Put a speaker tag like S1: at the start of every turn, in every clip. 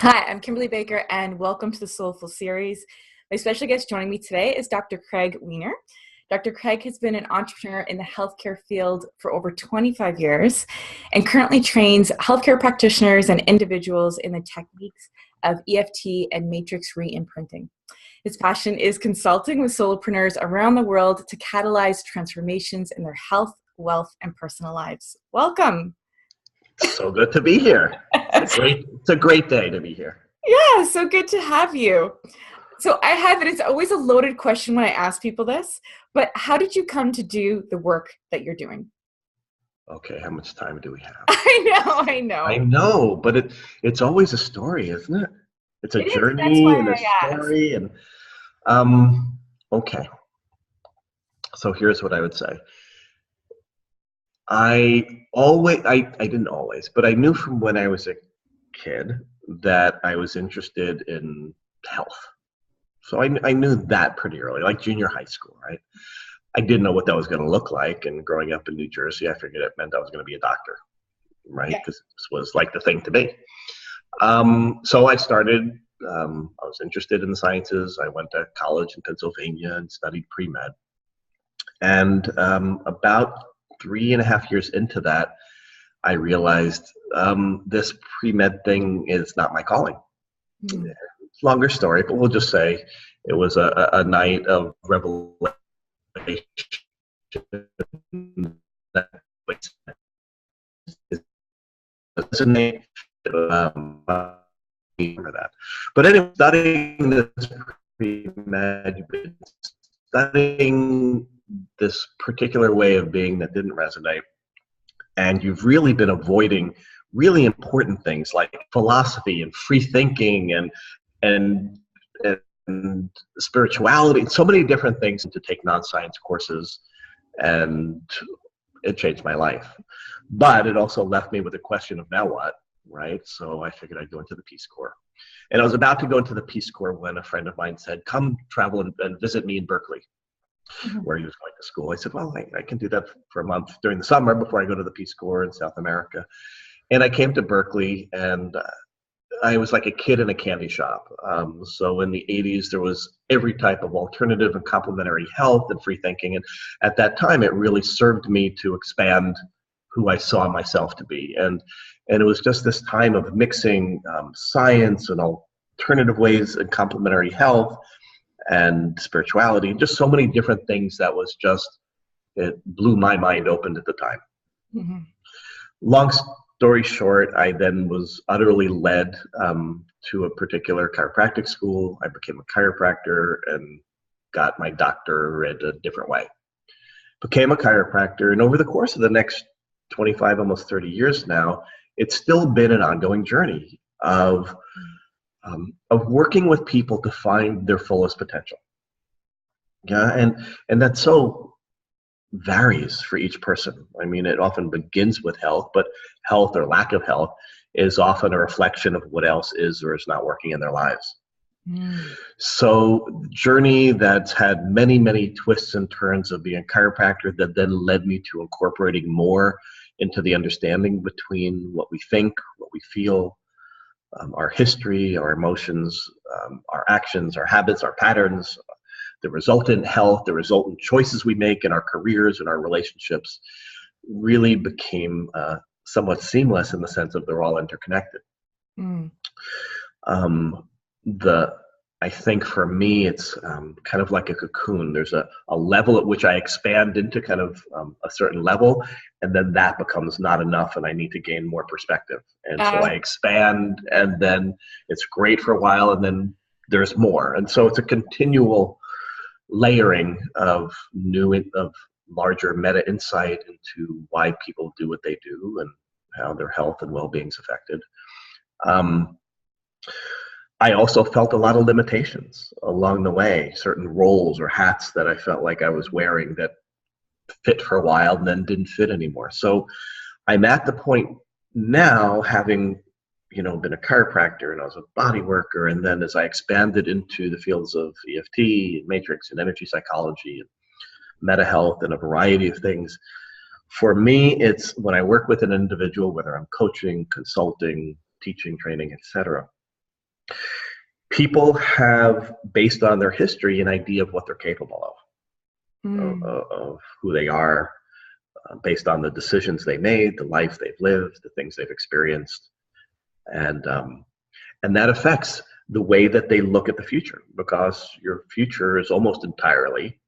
S1: Hi, I'm Kimberly Baker, and welcome to the Soulful series. My special guest joining me today is Dr. Craig Weiner. Dr. Craig has been an entrepreneur in the healthcare field for over 25 years and currently trains healthcare practitioners and individuals in the techniques of EFT and matrix re-imprinting. His passion is consulting with solopreneurs around the world to catalyze transformations in their health, wealth, and personal lives. Welcome.
S2: So good to be here. It's a great day to be here.
S1: Yeah, so good to have you. So I have it. It's always a loaded question when I ask people this, but how did you come to do the work that you're doing?
S2: Okay, how much time do we have?
S1: I know.
S2: I know, but it's always a story, isn't it? It's a
S1: It is. That's why
S2: journey and a
S1: I asked.
S2: story and okay. So here's what I would say. I didn't always, but I knew from when I was a kid that I was interested in health. So I knew that pretty early, like junior high school, right? I didn't know what that was going to look like. And growing up in New Jersey, I figured it meant I was going to be a doctor, right? Because this was like the thing to be. So I started, I was interested in the sciences. I went to college in Pennsylvania and studied pre-med. And about 3.5 years into that, I realized this pre-med thing is not my calling.
S1: Mm.
S2: Longer story, but we'll just say it was a night of revelation. Remember that. But anyway, studying this pre-med, studying this particular way of being that didn't resonate, and you've really been avoiding really important things like philosophy and free thinking and spirituality, so many different things, to take non-science courses, and it changed my life. But it also left me with a question of now what, right? So I figured I'd go into the Peace Corps. And I was about to go into the Peace Corps when a friend of mine said, come travel and visit me in Berkeley, where he was going to school. I said, well, I can do that for a month during the summer before I go to the Peace Corps in South America. And I came to Berkeley, and I was like a kid in a candy shop. So in the 80s, there was every type of alternative and complementary health and free thinking. And at that time, it really served me to expand who I saw myself to be. And it was just this time of mixing science and alternative ways and complementary health and spirituality, and just so many different things that was just, it blew my mind open at the time. Mm-hmm. Long story short, I then was utterly led to a particular chiropractic school. I became a chiropractor and got my doctorate a different way. Became a chiropractor, and over the course of the next 25, almost 30 years now, it's still been an ongoing journey of working with people to find their fullest potential. Yeah, and that so varies for each person. I mean, it often begins with health, but health or lack of health is often a reflection of what else is or is not working in their lives. So journey that's had many, many twists and turns of being a chiropractor that then led me to incorporating more into the understanding between what we think, what we feel, our history, our emotions, our actions, our habits, our patterns, the resultant health, the resultant choices we make in our careers and our relationships really became somewhat seamless in the sense of they're all interconnected. I think for me, it's kind of like a cocoon. There's a level at which I expand into kind of a certain level, and then that becomes not enough, and I need to gain more perspective. And so I expand, and then it's great for a while, and then there's more. And so it's a continual layering of larger meta insight into why people do what they do and how their health and well-being is affected. I also felt a lot of limitations along the way, certain roles or hats that I felt like I was wearing that fit for a while and then didn't fit anymore. So I'm at the point now, having been a chiropractor, and I was a body worker, and then as I expanded into the fields of EFT, matrix, and energy psychology, and meta health, and a variety of things, for me, it's when I work with an individual, whether I'm coaching, consulting, teaching, training, etc., People have, based on their history, an idea of what they're capable of who they are, based on the decisions they made, the life they've lived, the things they've experienced, and that affects the way that they look at the future, because your future is almost entirely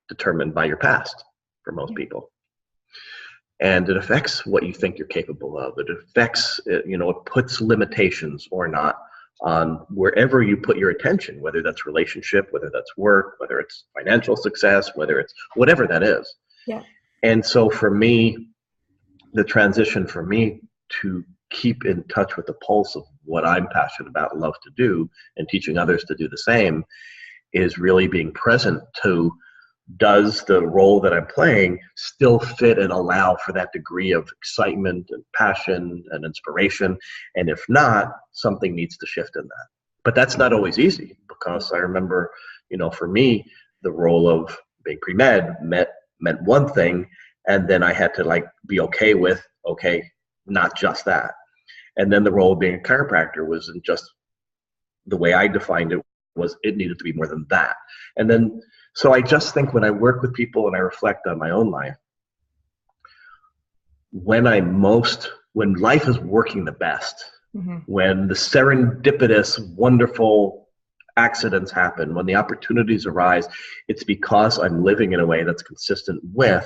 S2: determined by your past for most people. And it affects what you think you're capable of. It affects, it puts limitations or not on wherever you put your attention, whether that's relationship, whether that's work, whether it's financial success, whether it's whatever that is.
S1: Yeah.
S2: And so for me, the transition for me to keep in touch with the pulse of what I'm passionate about and love to do, and teaching others to do the same, is really being present to, does the role that I'm playing still fit and allow for that degree of excitement and passion and inspiration? And if not, something needs to shift in that. But that's not always easy, because I remember, for me, the role of being pre-med meant one thing, and then I had to be okay with, not just that. And then the role of being a chiropractor wasn't just the way I defined it, was it needed to be more than that. And then, so I just think when I work with people and I reflect on my own life, when life is working the best, when the serendipitous, wonderful accidents happen, when the opportunities arise, it's because I'm living in a way that's consistent with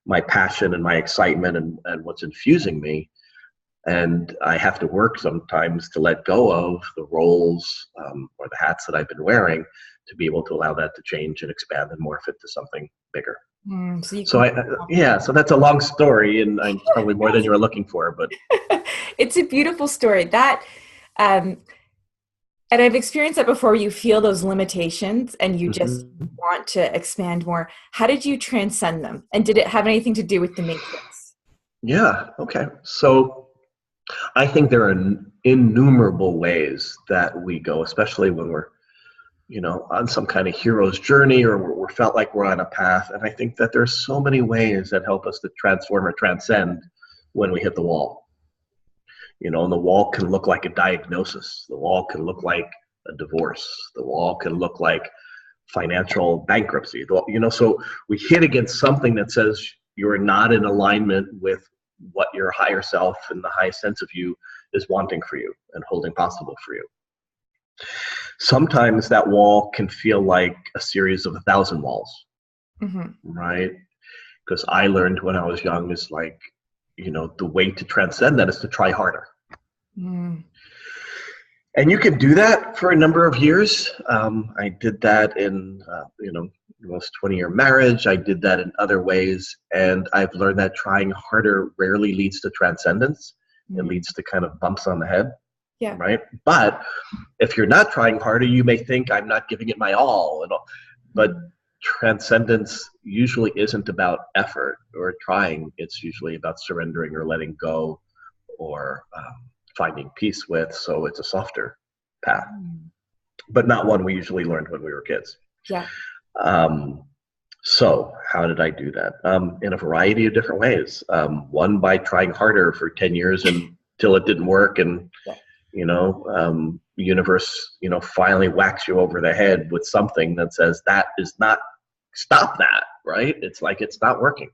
S2: my passion and my excitement and what's infusing me. And I have to work sometimes to let go of the roles or the hats that I've been wearing, to be able to allow that to change and expand and morph it to something bigger. So that's a long story, and I'm probably more than you were looking for, but
S1: it's a beautiful story. That, and I've experienced that before. You feel those limitations and you just want to expand more. How did you transcend them? And did it have anything to do with the matrix?
S2: Yeah. Okay. So I think there are innumerable ways that we go, especially when we're, on some kind of hero's journey, or we're felt like we're on a path. And I think that there's so many ways that help us to transform or transcend when we hit the wall. And the wall can look like a diagnosis. The wall can look like a divorce. The wall can look like financial bankruptcy. So we hit against something that says you're not in alignment with what your higher self and the highest sense of you is wanting for you and holding possible for you. Sometimes that wall can feel like a series of 1,000 walls, right? Because I learned when I was young is the way to transcend that is to try harder. And you can do that for a number of years. I did that in, almost 20-year marriage. I did that in other ways. And I've learned that trying harder rarely leads to transcendence. It leads to kind of bumps on the head.
S1: Yeah.
S2: Right. But if you're not trying harder, you may think I'm not giving it my all. But transcendence usually isn't about effort or trying. It's usually about surrendering or letting go, or finding peace with. So it's a softer path, but not one we usually learned when we were kids.
S1: Yeah.
S2: So how did I do that? In a variety of different ways. One, by trying harder for 10 years until it didn't work. And the universe, finally whacks you over the head with something that says that is not, stop that, right? It's like, it's not working.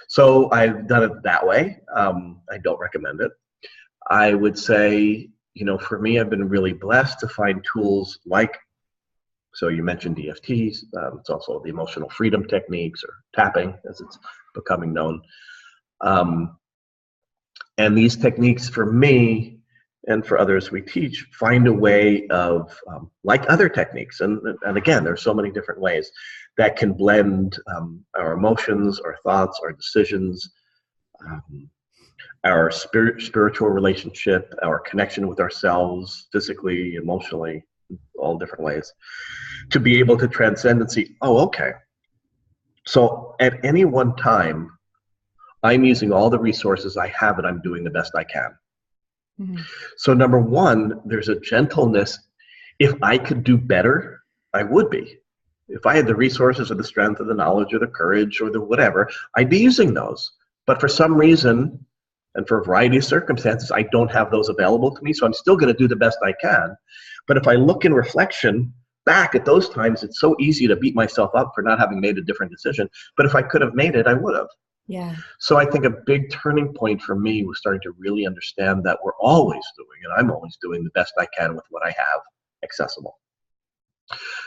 S2: So I've done it that way. I don't recommend it. I would say, for me, I've been really blessed to find tools like, so you mentioned EFTs. It's also the emotional freedom techniques, or tapping as it's becoming known. And these techniques for me, and for others we teach, find a way of, like other techniques, and again, there's so many different ways that can blend our emotions, our thoughts, our decisions, our spiritual relationship, our connection with ourselves, physically, emotionally, all different ways, to be able to transcend and see, okay, so at any one time, I'm using all the resources I have and I'm doing the best I can. So number one, there's a gentleness. If I could do better, I would be. If I had the resources or the strength or the knowledge or the courage or the whatever, I'd be using those. But for some reason, And for a variety of circumstances, I don't have those available to me. So I'm still going to do the best I can. But if I look in reflection back at those times, it's so easy to beat myself up for not having made a different decision. But if I could have made it, I would have.
S1: Yeah.
S2: So I think a big turning point for me was starting to really understand that we're always doing, and I'm always doing the best I can with what I have accessible.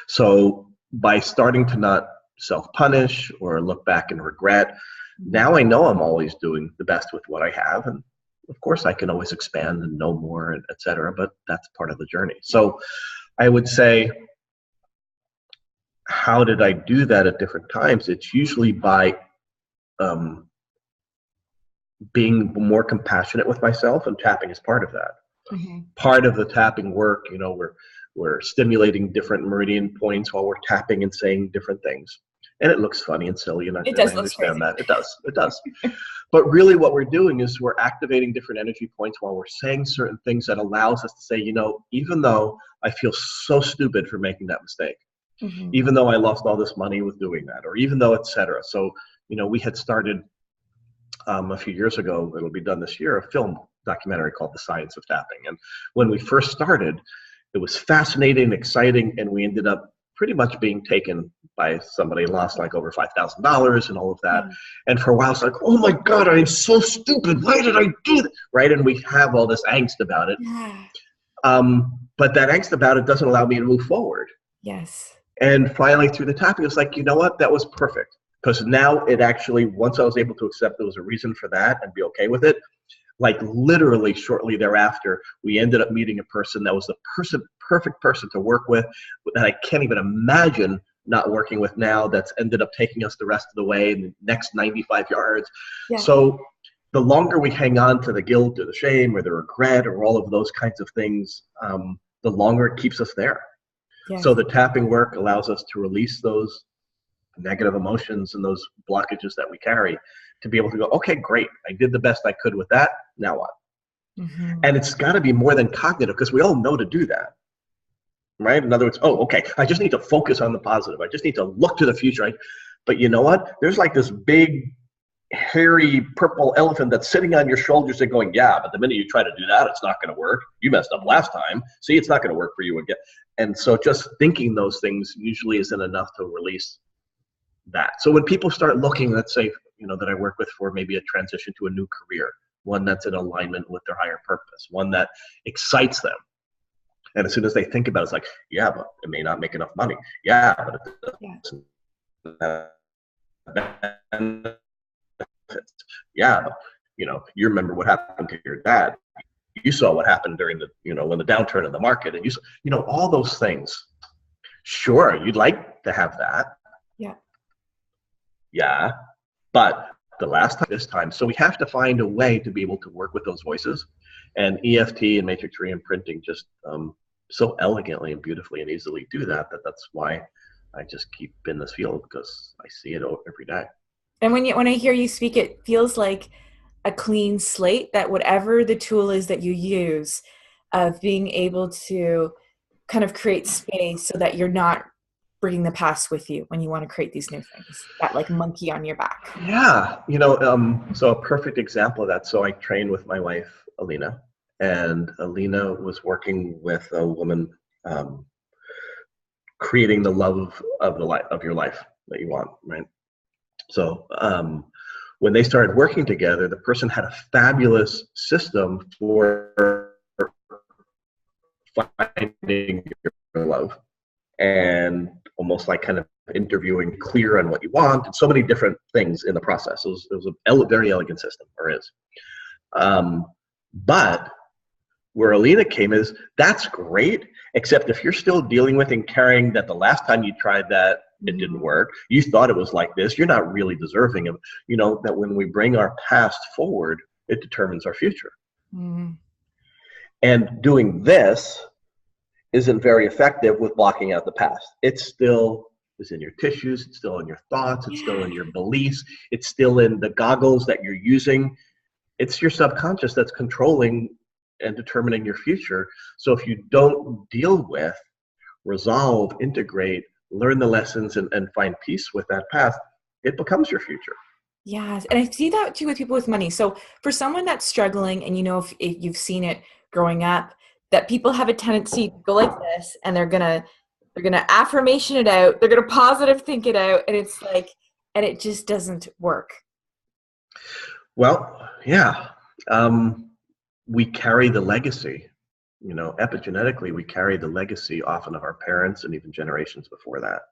S2: So by starting to not self-punish or look back and regret, now I know I'm always doing the best with what I have. And of course I can always expand and know more, and et cetera, but that's part of the journey. So I would say, how did I do that at different times? It's usually by being more compassionate with myself, and tapping is part of that.
S1: Mm-hmm.
S2: Part of the tapping work, you know, we're stimulating different meridian points while we're tapping and saying different things. And it looks funny and silly, and I understand that. It does. But really what we're doing is we're activating different energy points while we're saying certain things that allows us to say, you know, even though I feel so stupid for making that mistake,
S1: Mm-hmm.
S2: even though I lost all this money with doing that, or even though, et cetera. So, you know, we had started a few years ago, it'll be done this year, a film documentary called The Science of Tapping. And when we first started, it was fascinating, exciting, and we ended up pretty much being taken by somebody, lost like over $5,000 and all of that. And for a while, it's like, oh my God, I'm so stupid. Why did I do that? Right? And we have all this angst about it.
S1: Yeah.
S2: But that angst about it doesn't allow me to move forward.
S1: Yes.
S2: And finally, through the tapping, it's like, you know what? That was perfect. Because now it actually, once I was able to accept there was a reason for that and be okay with it, like literally shortly thereafter, we ended up meeting a person that was the perfect person to work with, that I can't even imagine not working with now, that's ended up taking us the rest of the way in the next 95 yards. Yeah. So the longer we hang on to the guilt or the shame or the regret or all of those kinds of things, the longer it keeps us there. Yeah. So the tapping work allows us to release those negative emotions and those blockages that we carry, to be able to go, okay, great, I did the best I could with that, now what? Mm-hmm. And it's got to be more than cognitive, because we all know to do that, right? In other words, oh, okay, I just need to focus on the positive, I just need to look to the future. But you know what? There's like this big, hairy, purple elephant that's sitting on your shoulders and going, yeah, but the minute you try to do that, it's not going to work. You messed up last time. See, it's not going to work for you again. And so just thinking those things usually isn't enough to release that. So when people start looking, let's say, you know, that I work with for maybe a transition to a new career, one that's in alignment with their higher purpose, one that excites them. And as soon as they think about it, it's like, yeah, but it may not make enough money. Yeah, but it doesn't. Yeah, but, you know, you remember what happened to your dad. You saw what happened during the, you know, when the downturn in the market, and you know, all those things. Sure, you'd like to have that. Yeah, but the last time, this time. So we have to find a way to be able to work with those voices, and EFT and matrix re-imprinting just so elegantly and beautifully and easily do that. That's why I just keep in this field, because I see it every day.
S1: And when I hear you speak, it feels like a clean slate, that whatever the tool is that you use, of being able to kind of create space so that you're not bringing the past with you when you want to create these new things, that like monkey on your back.
S2: Yeah, you know, so a perfect example of that. So I trained with my wife, Alina, and Alina was working with a woman, creating the love of your life that you want, right? So when they started working together, the person had a fabulous system for finding your love, and almost like kind of interviewing, clear on what you want, and so many different things in the process. It was a very elegant system, or is. But where Alina came is, that's great, except if you're still dealing with and carrying that the last time you tried that, it didn't work, you thought it was like this, you're not really deserving of, you know, that when we bring our past forward, it determines our future. Mm-hmm. And doing this isn't very effective with blocking out the past. It still is in your tissues, it's still in your thoughts, it's still in your beliefs, it's still in the goggles that you're using. It's your subconscious that's controlling and determining your future. So if you don't deal with, resolve, integrate, learn the lessons, and find peace with that past, it becomes your future.
S1: Yes. And I see that too with people with money. So for someone that's struggling, and if you've seen it growing up, that people have a tendency to go like this, and they're gonna affirmation it out, they're gonna positive think it out, and it's like, and it just doesn't work.
S2: Well, yeah. We carry the legacy, epigenetically, we carry the legacy often of our parents and even generations before that.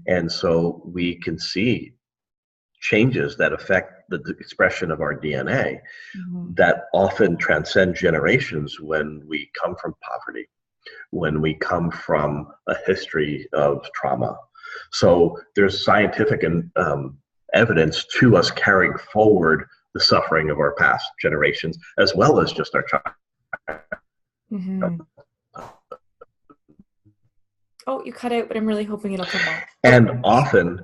S2: And so we can see changes that affect the expression of our DNA that often transcend generations when we come from poverty, when we come from a history of trauma. So there's scientific evidence to us carrying forward the suffering of our past generations, as well as just our child.
S1: Oh, you cut out, but I'm really hoping it'll come back.
S2: And often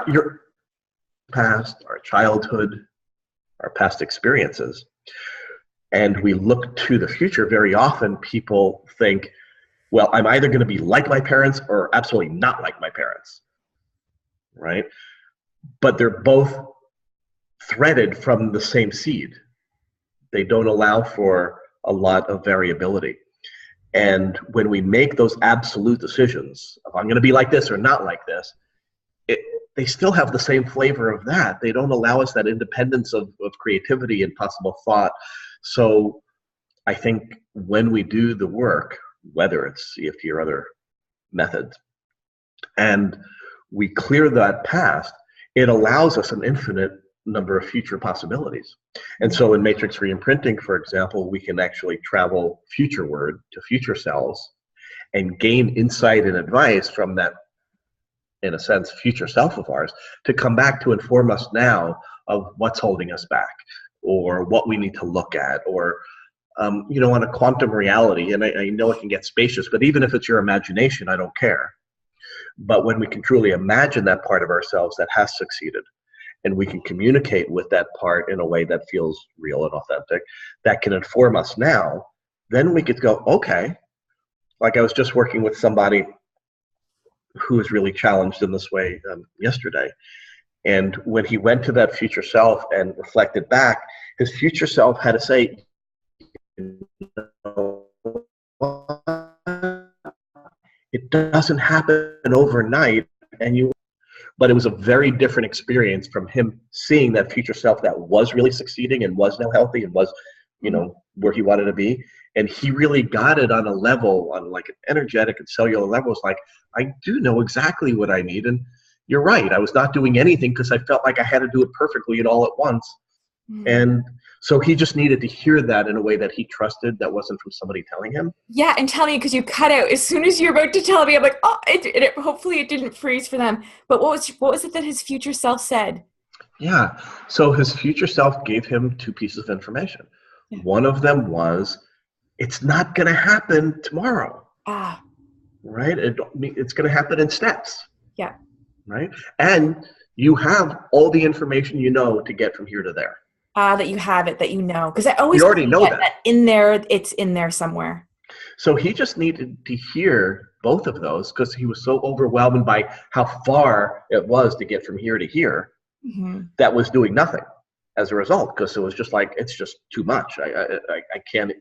S2: your past, our childhood, our past experiences, and we look to the future. Very often people think, well, I'm either going to be like my parents or absolutely not like my parents, right? But they're both threaded from the same seed. They don't allow for a lot of variability. And when we make those absolute decisions of I'm going to be like this or not like this, they still have the same flavor of that. They don't allow us that independence of creativity and possible thought. So I think when we do the work, whether it's EFT or other methods, and we clear that past, it allows us an infinite number of future possibilities. And so in matrix reimprinting, for example, we can actually travel futureward to future selves and gain insight and advice from that, in a sense, future self of ours, to come back to inform us now of what's holding us back, or what we need to look at, or on a quantum reality. And I know it can get spacious, but even if it's your imagination, I don't care. But when we can truly imagine that part of ourselves that has succeeded, and we can communicate with that part in a way that feels real and authentic, that can inform us now, then we could go, okay, like I was just working with somebody who was really challenged in this way yesterday. And when he went to that future self and reflected back, his future self had to say, it doesn't happen overnight, but it was a very different experience from him seeing that future self that was really succeeding and was now healthy and was, where he wanted to be. And he really got it on a level, on like an energetic and cellular level. It's like, I do know exactly what I need. And you're right, I was not doing anything because I felt like I had to do it perfectly and all at once. And so he just needed to hear that in a way that he trusted, that wasn't from somebody telling him.
S1: Yeah, and tell me, because you cut out as soon as you're about to tell me. I'm like, oh, hopefully it didn't freeze for them. But what was it that his future self said?
S2: Yeah, so his future self gave him two pieces of information. Yeah. One of them was, it's not going to happen tomorrow. Right? It's going to happen in steps.
S1: Yeah.
S2: Right? And you have all the information to get from here to there.
S1: That you have it, that because I always
S2: already know that
S1: in there, it's in there somewhere.
S2: So he just needed to hear both of those, because he was so overwhelmed by how far it was to get from here to here, that was doing nothing as a result, because it was just like, it's just too much. I can't.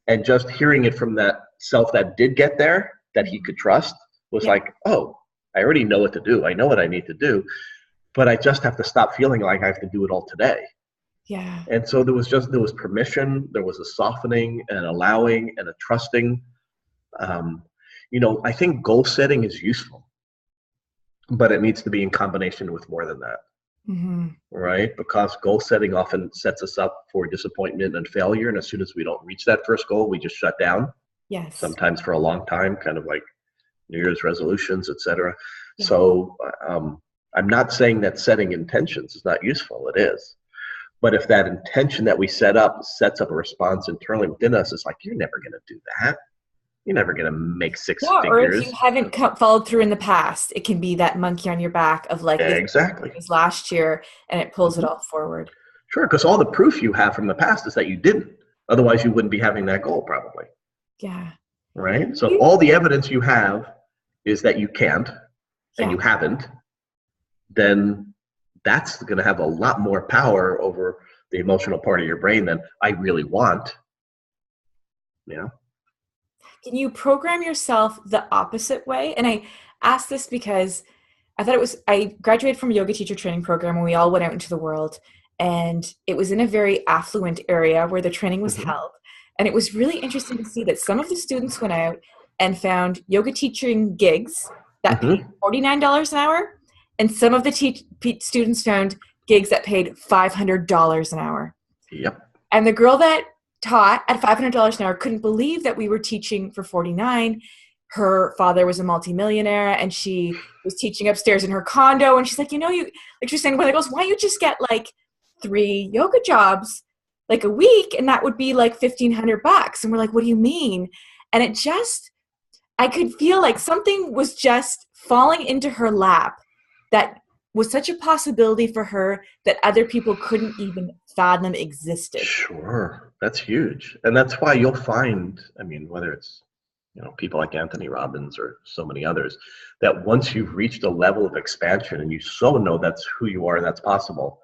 S2: And just hearing it from that self that did get there, that he could trust, was like, oh, I already know what to do. I know what I need to do, but I just have to stop feeling like I have to do it all today.
S1: Yeah.
S2: And so there was permission, there was a softening and allowing and a trusting. I think goal setting is useful, but it needs to be in combination with more than that. Right? Because goal setting often sets us up for disappointment and failure. And as soon as we don't reach that first goal, we just shut down.
S1: Yes.
S2: Sometimes for a long time, kind of like New Year's resolutions, etc. Yeah. So I'm not saying that setting intentions is not useful. It is. But if that intention that we set up sets up a response internally within us, it's like, you're never going to do that. You're never going to make six figures.
S1: Or if you haven't followed through in the past, it can be that monkey on your back of like,
S2: exactly.
S1: This was last year, and it pulls it all forward.
S2: Sure, because all the proof you have from the past is that you didn't. Otherwise, you wouldn't be having that goal, probably.
S1: Yeah.
S2: Right? So all the evidence you have is that you can't. and
S1: Yeah.
S2: you haven't, then that's going to have a lot more power over the emotional part of your brain than I really want. Yeah.
S1: Can you program yourself the opposite way? And I ask this because I graduated from a yoga teacher training program when we all went out into the world. And it was in a very affluent area where the training was
S2: Mm-hmm.
S1: held. And it was really interesting to see that some of the students went out and found yoga teaching gigs that paid
S2: Mm-hmm.
S1: $49 an hour. And some of the students found gigs that paid $500 an hour.
S2: Yep.
S1: And the girl that taught at $500 an hour couldn't believe that we were teaching for 49. Her father was a multimillionaire and she was teaching upstairs in her condo. And she's like, she's saying, well, why don't you just get like 3 yoga jobs like a week? And that would be like $1,500. And we're like, what do you mean? And I could feel like something was just falling into her lap that was such a possibility for her that other people couldn't even fathom existed.
S2: Sure. That's huge. And that's why you'll find, whether it's, people like Anthony Robbins or so many others, that once you've reached a level of expansion and you so know that's who you are and that's possible.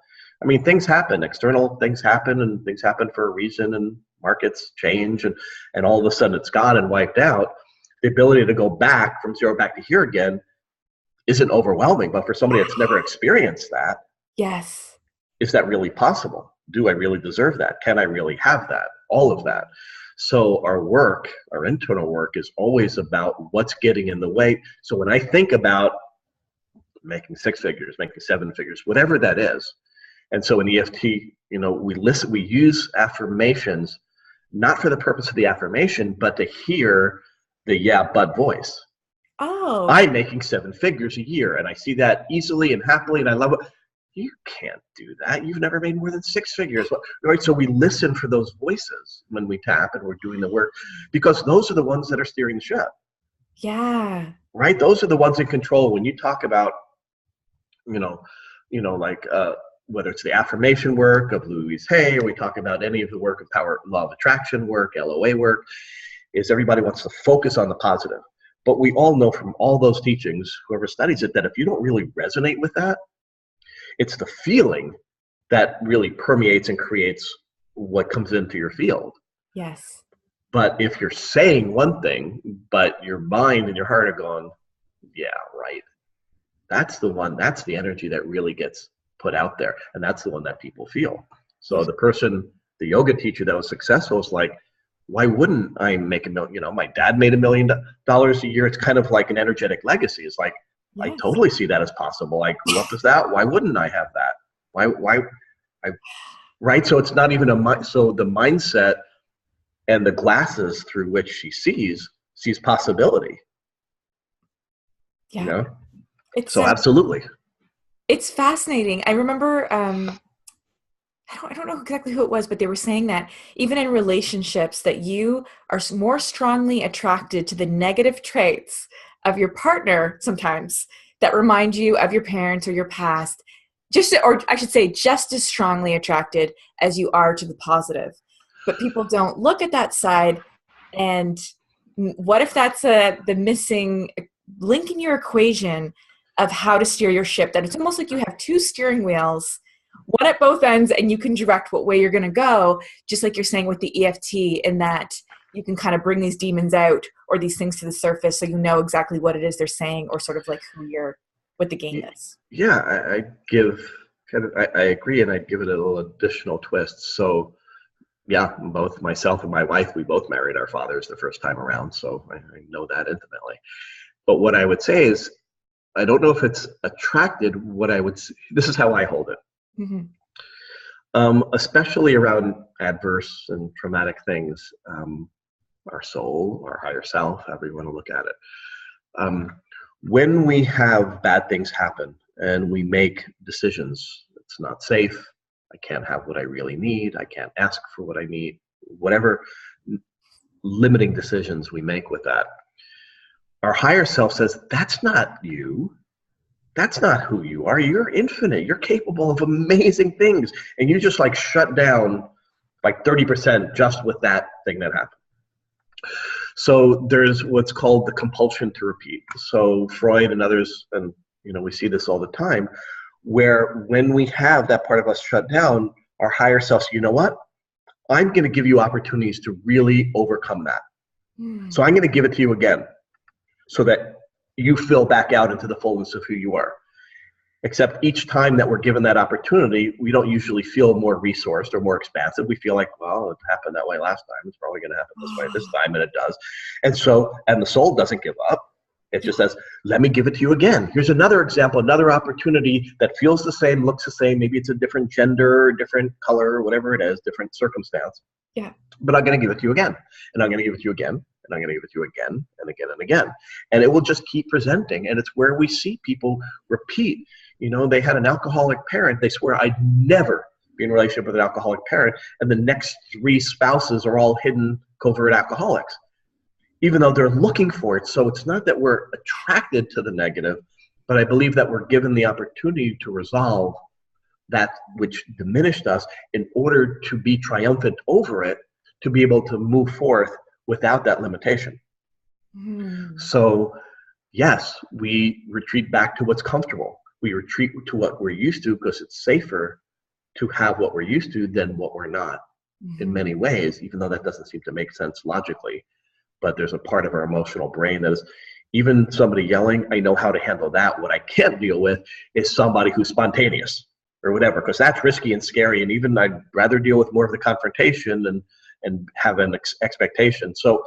S2: Things happen, external things happen, and things happen for a reason, and markets change, and all of a sudden it's gone and wiped out. The ability to go back from zero back to here again isn't overwhelming, but for somebody that's never experienced that,
S1: yes,
S2: is that really possible? Do I really deserve that? Can I really have that? All of that. So our work, our internal work, is always about what's getting in the way. So when I think about making 6 figures, making 7 figures, whatever that is, and so in EFT, we use affirmations not for the purpose of the affirmation, but to hear the yeah, but voice.
S1: Oh,
S2: I'm making 7 figures a year, and I see that easily and happily, and I love it. You can't do that. You've never made more than 6 figures. Right? So we listen for those voices when we tap and we're doing the work, because those are the ones that are steering the ship.
S1: yeah.
S2: Right? Those are the ones in control. When you talk about, whether it's the affirmation work of Louise Hay, or we talk about any of the work of power, law of attraction work, LOA work, is everybody wants to focus on the positive. But we all know from all those teachings, whoever studies it, that if you don't really resonate with that, it's the feeling that really permeates and creates what comes into your field.
S1: Yes.
S2: But if you're saying one thing, but your mind and your heart are going, yeah, right. That's the energy that really gets put out there. And that's the one that people feel. So the yoga teacher that was successful is like, why wouldn't I make $1 million? My dad made $1 million a year. It's kind of like an energetic legacy. It's like, yes. I totally see that as possible. I grew up as that. Why wouldn't I have that? Right? So it's not even so the mindset and the glasses through which she sees possibility.
S1: Yeah.
S2: Absolutely.
S1: It's fascinating. I remember, I don't know exactly who it was, but they were saying that even in relationships that you are more strongly attracted to the negative traits of your partner sometimes that remind you of your parents or your past, just as strongly attracted as you are to the positive. But people don't look at that side. And what if that's the missing link in your equation of how to steer your ship? That it's almost like you have 2 steering wheels, one at both ends, and you can direct what way you're going to go, just like you're saying with the EFT, in that you can kind of bring these demons out or these things to the surface so you know exactly what it is they're saying, or sort of like what the game is.
S2: Yeah, I agree, and I'd give it a little additional twist. So yeah, both myself and my wife, we both married our fathers the first time around, so I know that intimately. But what I would say is, I don't know if it's attracted. This is how I hold it. Mm-hmm. Especially around adverse and traumatic things, our soul, our higher self, however you want to look at it. When we have bad things happen and we make decisions, it's not safe, I can't have what I really need, I can't ask for what I need, whatever limiting decisions we make with that, our higher self says, that's not you. That's not who you are. You're infinite. You're capable of amazing things. And you just shut down 30% just with that thing that happened. So there's what's called the compulsion to repeat. So Freud and others, and we see this all the time, where when we have that part of us shut down, our higher self, you know what? I'm going to give you opportunities to really overcome that. So I'm going to give it to you again so that you fill back out into the fullness of who you are. Except each time that we're given that opportunity, we don't usually feel more resourced or more expansive. We feel like, well, it happened that way last time. It's probably going to happen this way this time, and it does. And the soul doesn't give up. It just says, let me give it to you again. Here's another example, another opportunity that feels the same, looks the same. Maybe it's a different gender, different color, whatever it is, different circumstance.
S1: Yeah.
S2: But I'm going to give it to you again. And I'm going to give it to you again. And I'm going to give it to you again and again and again. And it will just keep presenting. And it's where we see people repeat. They had an alcoholic parent. They swear, I'd never be in a relationship with an alcoholic parent. And the next 3 spouses are all hidden, covert alcoholics, even though they're looking for it. So it's not that we're attracted to the negative, but I believe that we're given the opportunity to resolve that which diminished us in order to be triumphant over it, to be able to move forth without that limitation. So yes, we retreat back to what's comfortable. We retreat to what we're used to because it's safer to have what we're used to than what we're not in many ways, even though that doesn't seem to make sense logically. But there's a part of our emotional brain that is, even somebody yelling, I know how to handle that. What I can't deal with is somebody who's spontaneous or whatever, because that's risky and scary. And even I'd rather deal with more of the confrontation and have an expectation. So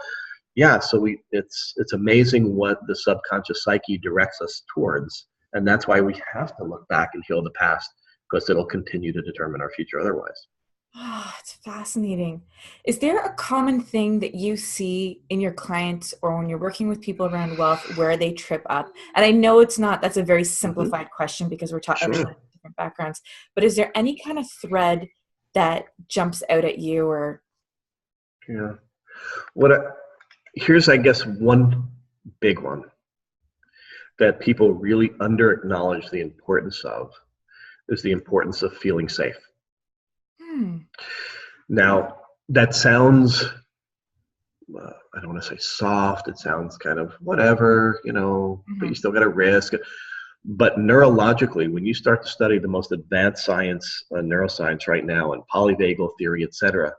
S2: yeah, so it's amazing what the subconscious psyche directs us towards. And that's why we have to look back and heal the past, because it'll continue to determine our future otherwise.
S1: Oh, it's fascinating. Is there a common thing that you see in your clients or when you're working with people around wealth where they trip up? And I know that's a very simplified question because we're talking about different backgrounds, but is there any kind of thread that jumps out at you or?
S2: Yeah. Here's, I guess, one big one that people really under-acknowledge the importance of is the importance of feeling safe. Now, that sounds, I don't want to say soft, it sounds kind of whatever, but you still got to risk. But neurologically, when you start to study the most advanced science, neuroscience right now, and polyvagal theory, etc.,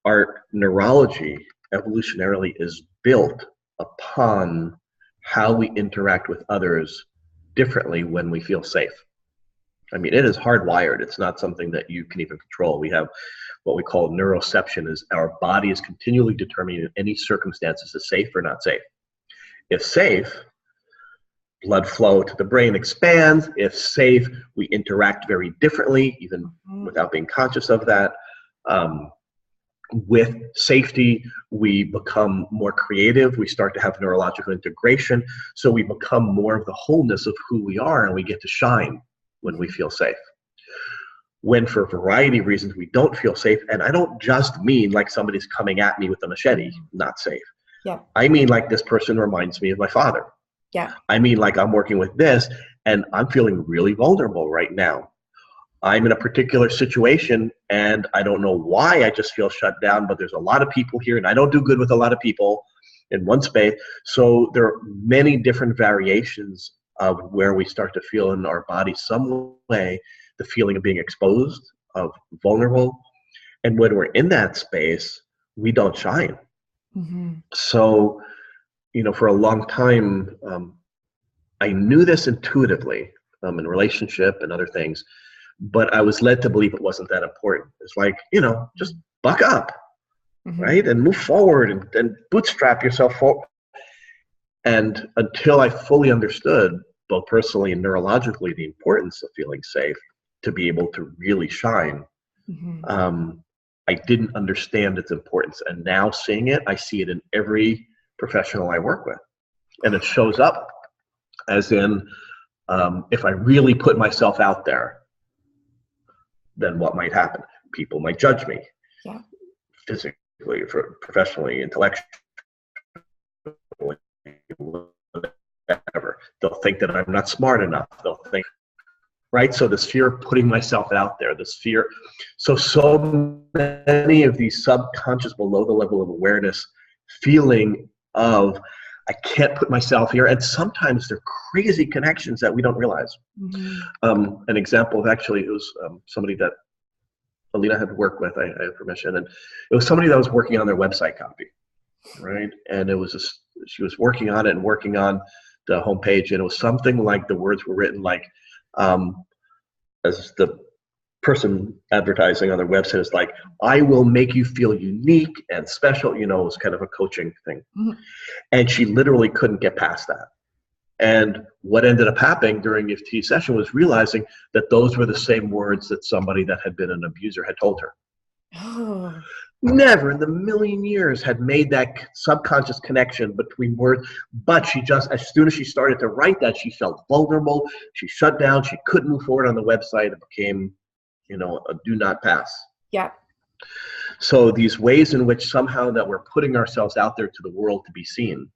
S2: our neurology evolutionarily is built upon how we interact with others differently when we feel safe. I mean, it is hardwired. It's not something that you can even control. We have what we call neuroception, is our body is continually determining in any circumstances is safe or not safe. If safe, blood flow to the brain expands. If safe, we interact very differently, even without being conscious of that. With safety, we become more creative. We start to have neurological integration. So we become more of the wholeness of who we are, and we get to shine when we feel safe. When for a variety of reasons we don't feel safe, and I don't just mean like somebody's coming at me with a machete, not safe.
S1: Yeah.
S2: I mean like this person reminds me of my father.
S1: Yeah.
S2: I mean like I'm working with this and I'm feeling really vulnerable right now. I'm in a particular situation and I don't know why I just feel shut down, but there's a lot of people here and I don't do good with a lot of people in one space. So there are many different variations of where we start to feel in our body some way, the feeling of being exposed, of vulnerable. And when we're in that space, we don't shine. So, for a long time, I knew this intuitively in relationship and other things, but I was led to believe it wasn't that important. It's like, just buck up, right? And move forward and bootstrap yourself forward. And until I fully understood, both personally and neurologically, the importance of feeling safe to be able to really shine, I didn't understand its importance. And now seeing it, I see it in every professional I work with. And it shows up as in, if I really put myself out there, then what might happen? People might judge me, physically, professionally, intellectually, whatever. They'll think that I'm not smart enough. They'll think, right? So this fear of putting myself out there, this fear. So many of these subconscious, below the level of awareness, feeling of, I can't put myself here. And sometimes they're crazy connections that we don't realize. An example of actually, it was somebody that Alina had worked with, I had permission, and it was somebody that was working on their website copy, right? And it was she was working on it and working on the homepage, and it was something like the words were written like, as the person advertising on their website is like, I will make you feel unique and special, it was kind of a coaching thing. And she literally couldn't get past that. And what ended up happening during the FT session was realizing that those were the same words that somebody that had been an abuser had told her.
S1: Oh.
S2: Never in the million years had made that subconscious connection between words, but she just, as soon as she started to write that, she felt vulnerable, she shut down, she couldn't move forward on the website, it became, a do not pass.
S1: Yeah.
S2: So these ways in which somehow that we're putting ourselves out there to the world to be seen.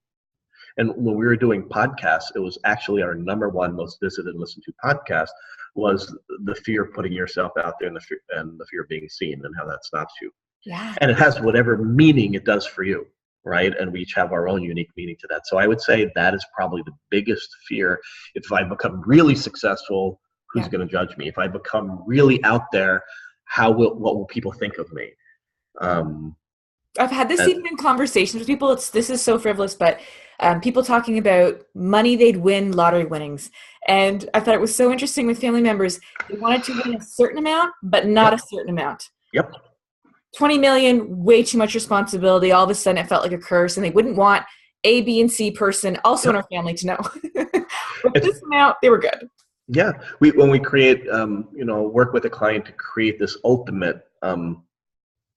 S2: And when we were doing podcasts, it was actually our number one most visited and listened to podcast was the fear of putting yourself out there and the fear of being seen and how that stops you.
S1: Yeah.
S2: And it has whatever meaning it does for you, right? And we each have our own unique meaning to that. So I would say that is probably the biggest fear. If I become really successful, who's going to judge me? If I become really out there, what will people think of me?
S1: I've had this even in conversations with people. This is so frivolous, but people talking about money they'd win, lottery winnings. And I thought it was so interesting with family members. They wanted to win a certain amount, but not a certain amount.
S2: Yep.
S1: 20 million, way too much responsibility. All of a sudden it felt like a curse, and they wouldn't want A, B, and C person also in our family to know. But this amount, they were good.
S2: Yeah. When we create, work with a client to create this ultimate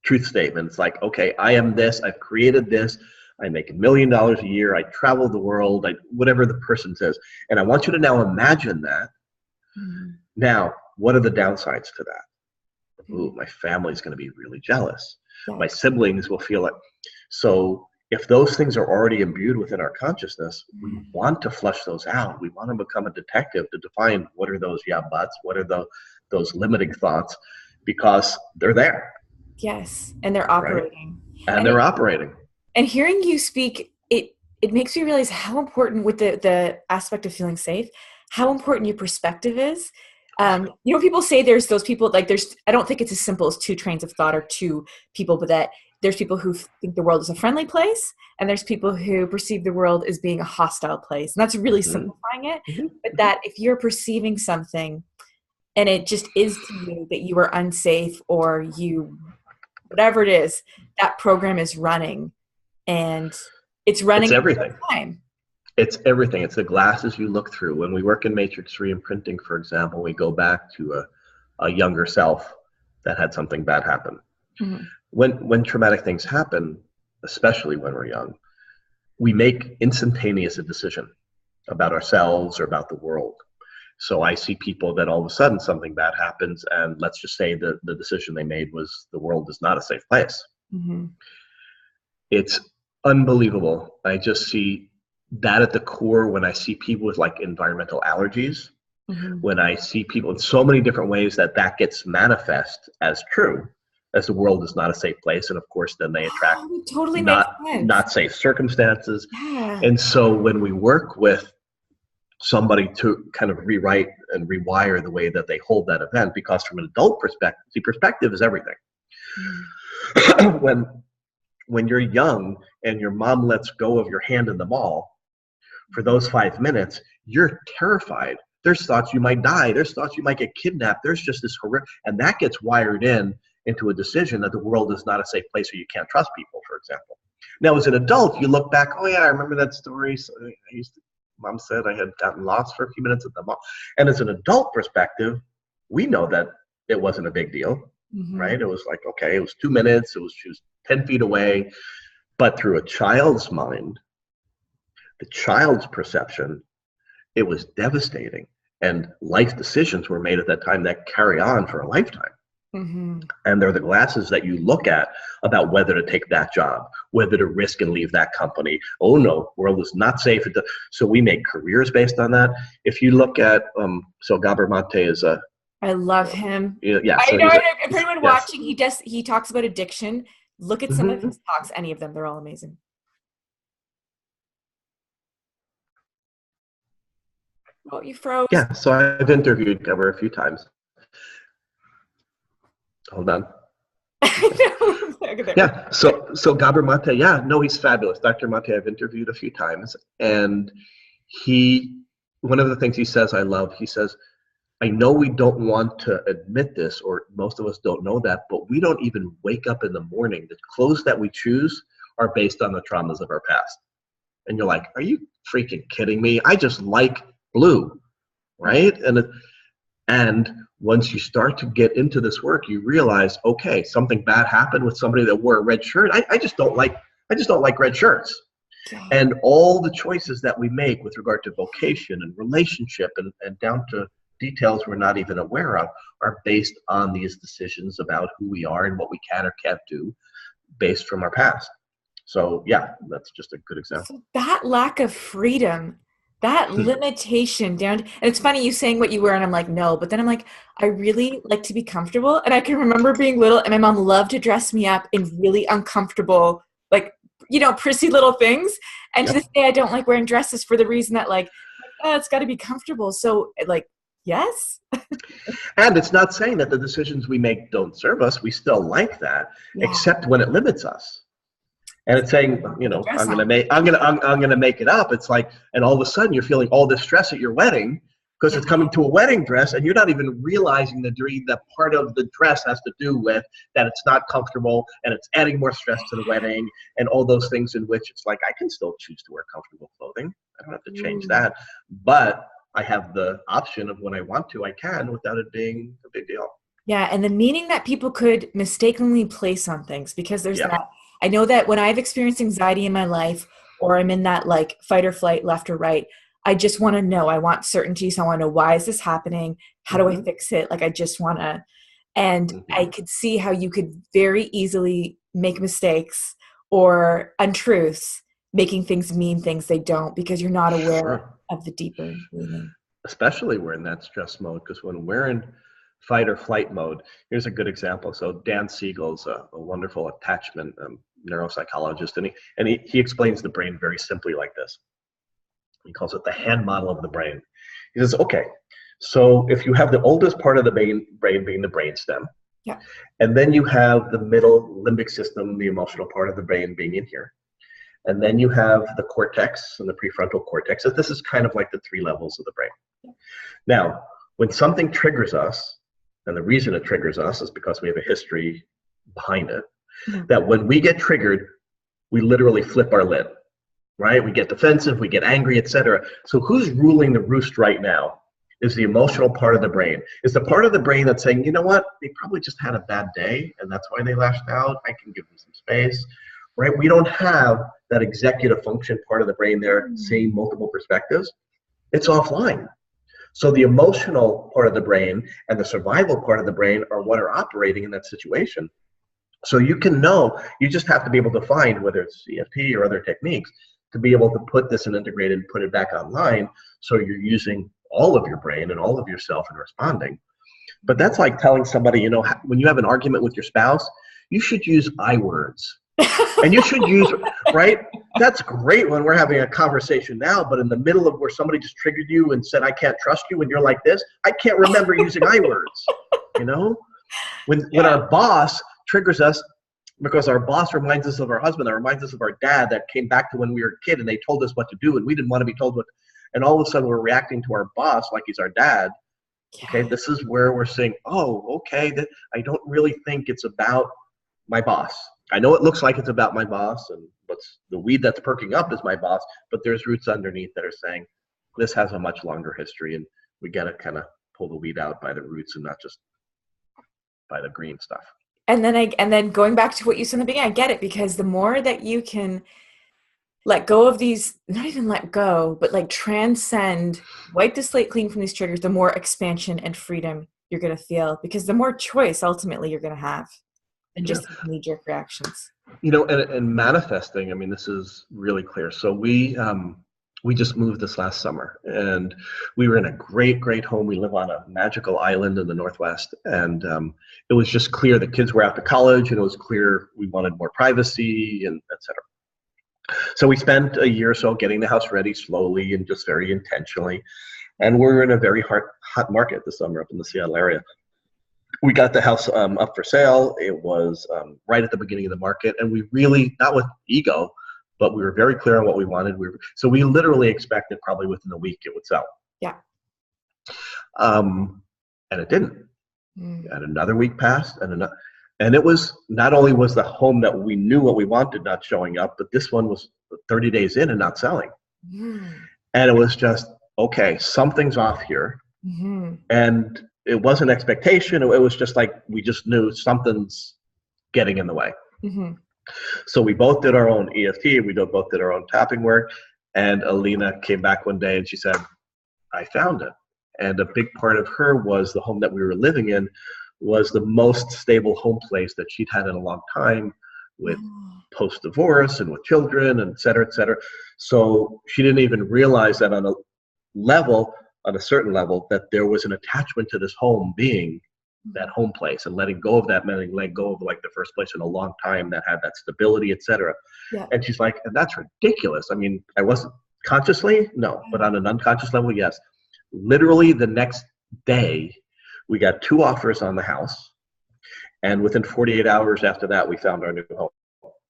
S2: truth statement. It's like, okay, I am this, I've created this, I make $1 million a year, I travel the world, whatever the person says. And I want you to now imagine that. Now, what are the downsides to that? Ooh, my family's going to be really jealous.
S1: Yeah.
S2: My siblings will feel it. So if those things are already imbued within our consciousness, we want to flush those out. We want to become a detective to define what are those buts, what are those limiting thoughts, because they're there.
S1: Yes, and they're operating.
S2: Right? And they're operating. And
S1: hearing you speak, it makes me realize how important with the aspect of feeling safe, how important your perspective is. People say there's those people, I don't think it's as simple as two trains of thought or two people, but that there's people who think the world is a friendly place, and there's people who perceive the world as being a hostile place. And that's really simplifying it. But that if you're perceiving something and it just is to you that you are unsafe or whatever it is, that program is running, and it's running.
S2: It's everything.
S1: All the time.
S2: It's everything. It's the glasses you look through. When we work in matrix re-imprinting, for example, we go back to a younger self that had something bad happen. When traumatic things happen, especially when we're young, we make instantaneous a decision about ourselves or about the world. So I see people that all of a sudden something bad happens, and let's just say the decision they made was the world is not a safe place. It's unbelievable. I just see that at the core when I see people with environmental allergies, when I see people in so many different ways that gets manifest as true, as the world is not a safe place. And of course, then they attract not safe circumstances.
S1: Yeah.
S2: And so when we work with somebody to kind of rewrite and rewire the way that they hold that event, because from an adult perspective, perspective is everything. When you're young and your mom lets go of your hand in the mall, for those 5 minutes, you're terrified. There's thoughts you might die. There's thoughts you might get kidnapped. There's just this horrific, and that gets wired into a decision that the world is not a safe place or you can't trust people, for example. Now, as an adult, you look back, oh yeah, I remember that story. So Mom said I had gotten lost for a few minutes at the mall. And as an adult perspective, we know that it wasn't a big deal, right? It was like, okay, it was 2 minutes. She was 10 feet away. But through a child's mind, the child's perception, it was devastating. And life decisions were made at that time that carry on for a lifetime. And they're the glasses that you look at about whether to take that job, whether to risk and leave that company. Oh no, world is not safe. So we make careers based on that. If you look at, so Gabor Mate is
S1: I love him.
S2: Yeah.
S1: I know. If anyone watching, he talks about addiction. Look at some of his talks, any of them. They're all amazing. Oh, you froze.
S2: Yeah, so I've interviewed Gabor a few times. Hold on. Yeah, so Gabor Mate, yeah, no, he's fabulous. Dr. Mate, I've interviewed a few times, and one of the things he says I love, he says, I know we don't want to admit this, or most of us don't know that, but we don't even wake up in the morning. The clothes that we choose are based on the traumas of our past. And you're like, are you freaking kidding me? I just like blue, right? And once you start to get into this work, you realize, okay, something bad happened with somebody that wore a red shirt. I just don't like red shirts. And all the choices that we make with regard to vocation and relationship and down to details we're not even aware of are based on these decisions about who we are and what we can or can't do based from our past. So yeah, that's just a good example.
S1: So that lack of freedom, that limitation down, and it's funny you saying what you were, and I'm like, no, but then I'm like, I really like to be comfortable. And I can remember being little, and my mom loved to dress me up in really uncomfortable, like, prissy little things. And to this day, I don't like wearing dresses for the reason that, like, oh, it's got to be comfortable. So, like, yes.
S2: And it's not saying that the decisions we make don't serve us. We still like that, except when it limits us. And it's saying, I'm gonna make it up. It's like, and all of a sudden you're feeling all this stress at your wedding because it's coming to a wedding dress, and you're not even realizing the degree that part of the dress has to do with that it's not comfortable and it's adding more stress to the wedding and all those things in which it's like, I can still choose to wear comfortable clothing. I don't have to change that, but I have the option of when I want to, I can without it being a big deal.
S1: Yeah, and the meaning that people could mistakenly place on things, because there's that. I know that when I've experienced anxiety in my life, or I'm in that like fight or flight, left or right, I just want to know. I want certainty. So I want to know, why is this happening? How do I fix it? Like, I just want to, and I could see how you could very easily make mistakes or untruths, making things mean things they don't, because you're not aware of the deeper meaning.
S2: Especially we're in that stress mode, because when we're in fight or flight mode, here's a good example. So Dan Siegel's a wonderful attachment neuropsychologist, and he explains the brain very simply like this. He calls it the hand model of the brain. He says, okay, so if you have the oldest part of the brain being the brainstem, and then you have the middle limbic system, the emotional part of the brain being in here, and then you have the cortex and the prefrontal cortex. So this is kind of like the three levels of the brain. Now, when something triggers us, and the reason it triggers us is because we have a history behind it, that when we get triggered, we literally flip our lid, right? We get defensive, we get angry, etc. So who's ruling the roost right now is the emotional part of the brain. It's the part of the brain that's saying, you know what, they probably just had a bad day, and that's why they lashed out. I can give them some space, right? We don't have that executive function part of the brain there seeing multiple perspectives. It's offline. So the emotional part of the brain and the survival part of the brain are what are operating in that situation. So you can know, you just have to be able to find, whether it's CFT or other techniques, to be able to put this and integrate it and put it back online, so you're using all of your brain and all of yourself in responding. But that's like telling somebody, when you have an argument with your spouse, you should use I words. And you should use, right? That's great when we're having a conversation now, but in the middle of where somebody just triggered you and said, I can't trust you, and you're like this, I can't remember using I words, When our boss triggers us, because our boss reminds us of our husband, that reminds us of our dad that came back to when we were a kid and they told us what to do and we didn't want to be told what, and all of a sudden we're reacting to our boss like he's our dad. Okay, this is where we're saying, oh, okay, I don't really think it's about my boss. I know it looks like it's about my boss, and what's the weed that's perking up is my boss, but there's roots underneath that are saying this has a much longer history, and we got to kind of pull the weed out by the roots and not just by the green stuff.
S1: And then going back to what you said in the beginning, I get it, because the more that you can let go of these, not even let go, but like transcend, wipe the slate clean from these triggers, the more expansion and freedom you're going to feel, because the more choice ultimately you're going to have than just knee-jerk reactions.
S2: And manifesting, I mean, this is really clear. So we just moved this last summer, and we were in a great home. We live on a magical island in the Northwest, and it was just clear the kids were out to college, and it was clear we wanted more privacy, and et cetera. So we spent a year or so getting the house ready slowly and just very intentionally. And we're in a very hot market this summer up in the Seattle area. We got the house up for sale. It was right at the beginning of the market, and we really, not with ego, but we were very clear on what we wanted. So we literally expected probably within a week it would sell.
S1: Yeah.
S2: And it didn't. And another week passed, and it was, not only was the home that we knew what we wanted not showing up, but this one was 30 days in and not selling. And it was just, okay, something's off here. And it wasn't expectation. It was just like, we just knew something's getting in the way. So we both did our own EFT. We both did our own tapping work. And Alina came back one day and she said, I found it. And a big part of her was the home that we were living in was the most stable home place that she'd had in a long time, with post-divorce and with children, and et cetera, et cetera. So she didn't even realize that on a certain level, that there was an attachment to this home being that home place, and letting go of that, letting go of like the first place in a long time that had that stability, et cetera. Yeah. And she's like, and that's ridiculous. I mean, I wasn't consciously, no, but on an unconscious level, yes. Literally the next day, we got 2 offers on the house. And within 48 hours after that, we found our new home.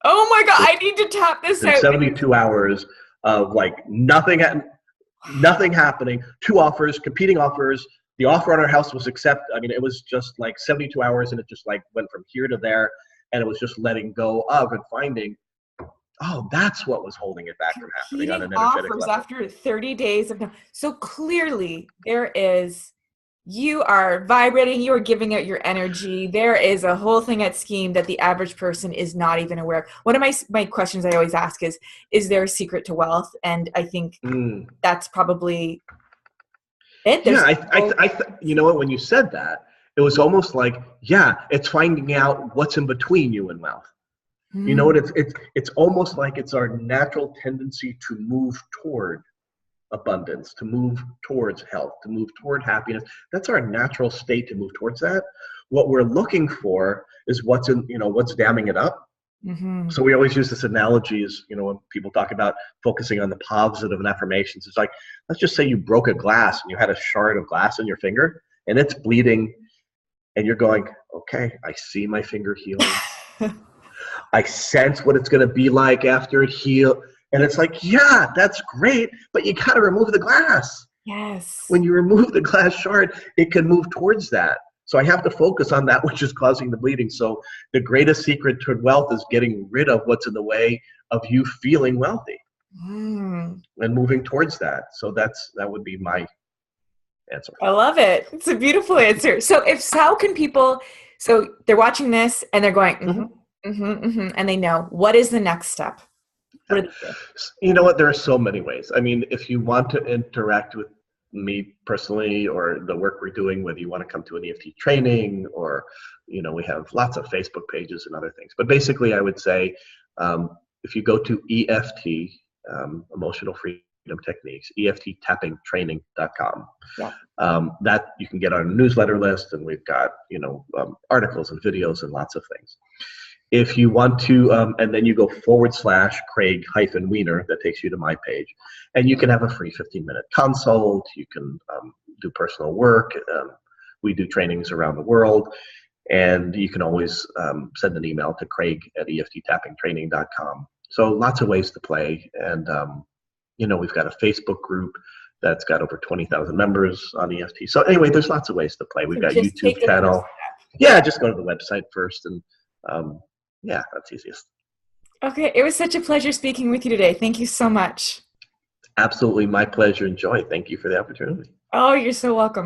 S1: Oh my God, I need to tap this out.
S2: 72 hours of like nothing happening, 2 offers, competing offers. The offer on our house was accepted. I mean, it was just like 72 hours, and it just like went from here to there. And it was just letting go of and finding, oh, that's what was holding it back from happening on an energetic
S1: offers
S2: level.
S1: After 30 days of, so clearly you are vibrating, you are giving out your energy. There is a whole thing at scheme that the average person is not even aware of. One of my questions I always ask is there a secret to wealth? And I think that's probably it.
S2: You know what, when you said that, it was almost like, yeah, it's finding out what's in between you and wealth. You know what, it's almost like it's our natural tendency to move toward abundance, to move towards health, to move toward happiness. That's our natural state, to move towards that. What we're looking for is what's damming it up. So we always use this analogy as, when people talk about focusing on the positive affirmations, it's like, let's just say you broke a glass and you had a shard of glass in your finger and it's bleeding, and you're going, okay, I see my finger healing. I sense what it's going to be like after it heals. And it's like, yeah, that's great, but you got to remove the glass.
S1: Yes.
S2: When you remove the glass shard, it can move towards that. So I have to focus on that which is causing the bleeding. So the greatest secret to wealth is getting rid of what's in the way of you feeling wealthy and moving towards that. So that would be my answer.
S1: I love it. It's a beautiful answer. So so they're watching this and they're going, and they know, what is the next step?
S2: You know what? There are so many ways. I mean, if you want to interact with me personally or the work we're doing, whether you want to come to an EFT training or, we have lots of Facebook pages and other things. But basically, I would say if you go to EFT, Emotional Freedom Techniques, EFTtappingtraining.com, that you can get on a newsletter list, and we've got, articles and videos and lots of things. If you want to, and then you go /Craig-Weiner, that takes you to my page, and you can have a free 15-minute consult. You can do personal work. We do trainings around the world, and you can always send an email to Craig@EFTtappingtraining.com. So lots of ways to play, and we've got a Facebook group that's got over 20,000 members on EFT. So anyway, there's lots of ways to play. We've got a YouTube channel. Yeah, just go to the website first, and yeah, that's easiest.
S1: Okay, it was such a pleasure speaking with you today. Thank you so much.
S2: Absolutely, my pleasure and joy. Thank you for the opportunity.
S1: Oh, you're so welcome.